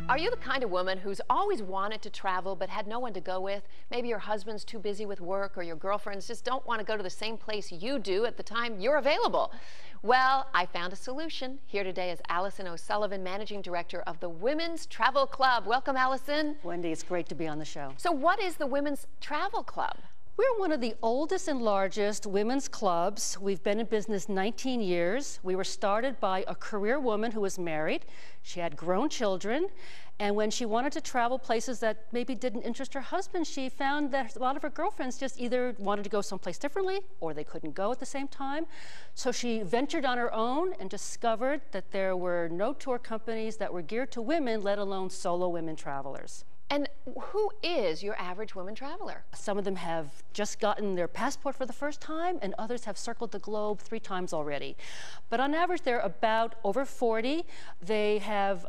Are you the kind of woman who's always wanted to travel but had no one to go with? Maybe your husband's too busy with work or your girlfriends just don't want to go to the same place you do at the time you're available. Well, I found a solution. Here today is Allison O'Sullivan, Managing Director of the Women's Travel Club. Welcome, Allison. Wendy, it's great to be on the show. So what is the Women's Travel Club? We're one of the oldest and largest women's clubs. We've been in business 19 years. We were started by a career woman who was married. She had grown children. And when she wanted to travel places that maybe didn't interest her husband, she found that a lot of her girlfriends just either wanted to go someplace differently or they couldn't go at the same time. So she ventured on her own and discovered that there were no tour companies that were geared to women, let alone solo women travelers. And who is your average woman traveler? Some of them have just gotten their passport for the first time, and others have circled the globe 3 times already. But on average, they're about over 40. They have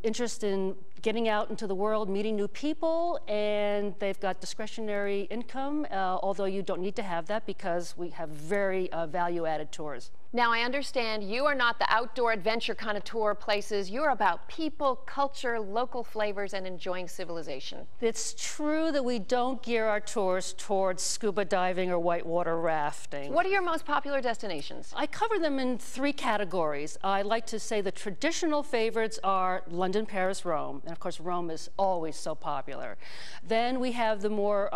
interest in getting out into the world, meeting new people, and they've got discretionary income, although you don't need to have that because we have very value-added tours. Now, I understand you are not the outdoor adventure kind of tour places. You're about people, culture, local flavors, and enjoying civilization. It's true that we don't gear our tours towards scuba diving or whitewater rafting. What are your most popular destinations? I cover them in 3 categories. I like to say the traditional favorites are London, Paris, Rome. And of course, Rome is always so popular. Then we have the more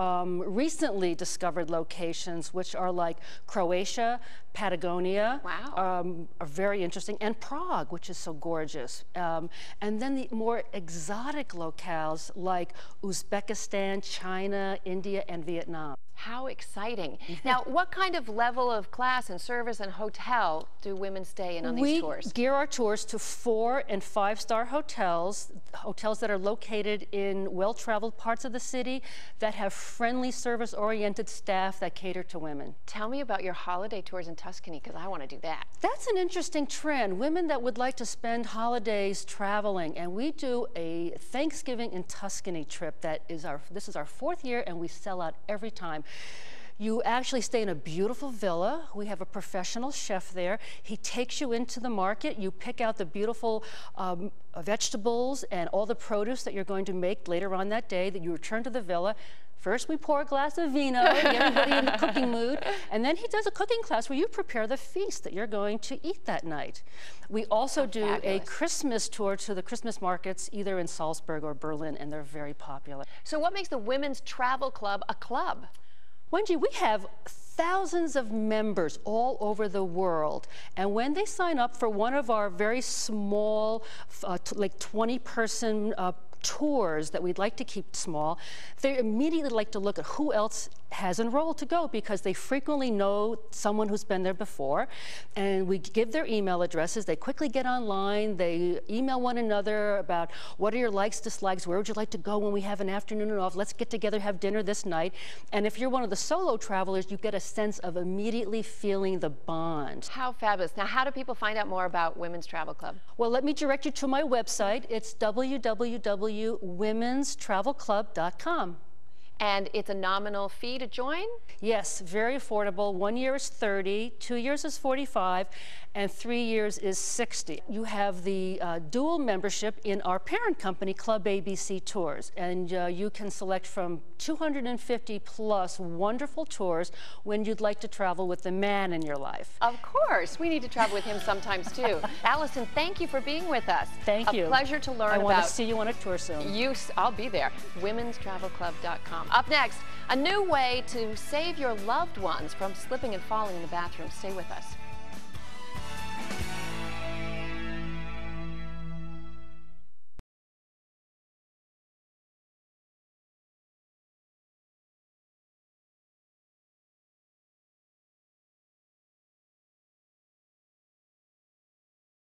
recently discovered locations, which are like Croatia, Patagonia. Wow. Are very interesting, and Prague, which is so gorgeous. And then the more exotic locales like Uzbekistan, China, India, and Vietnam. How exciting. Now, what kind of level of class and service and hotel do women stay in on these tours? We gear our tours to 4- and 5-star hotels, hotels that are located in well-traveled parts of the city that have friendly, service-oriented staff that cater to women. Tell me about your holiday tours in Tuscany, because I want to do that. That's an interesting trend. Women that would like to spend holidays traveling, and we do a Thanksgiving in Tuscany trip this is our 4th year, and we sell out every time. You actually stay in a beautiful villa. We have a professional chef there. He takes you into the market. You pick out the beautiful vegetables and all the produce that you're going to make later on that day. That you return to the villa. First, we pour a glass of vino, get everybody in the cooking mood, and then he does a cooking class where you prepare the feast that you're going to eat that night. We also do fabulous. a Christmas tour to the Christmas markets, either in Salzburg or Berlin, and they're very popular. So what makes the Women's Travel Club a club? Wendy, we have thousands of members all over the world, and when they sign up for one of our very small, like 20-person tours that we'd like to keep small, they immediately like to look at who else has enrolled to go, because they frequently know someone who's been there before, and we give their email addresses. They quickly get online, they email one another about what are your likes, dislikes, where would you like to go when we have an afternoon off, let's get together, have dinner this night. And if you're one of the solo travelers, you get a sense of immediately feeling the bond. How fabulous. Now, how do people find out more about Women's Travel Club? Well, let me direct you to my website. It's www.womenstravelclub.com. And it's a nominal fee to join? Yes, very affordable. 1 year is $30, 2 years is $45, and 3 years is $60. You have the dual membership in our parent company, Club ABC Tours, and you can select from 250 plus wonderful tours when you'd like to travel with the man in your life. Of course. We need to travel with him sometimes, too. Allison, thank you for being with us. Thank you. A pleasure to learn I about. want to see you on a tour soon. I'll be there. womenstravelclub.com. Up next, a new way to save your loved ones from slipping and falling in the bathroom. Stay with us.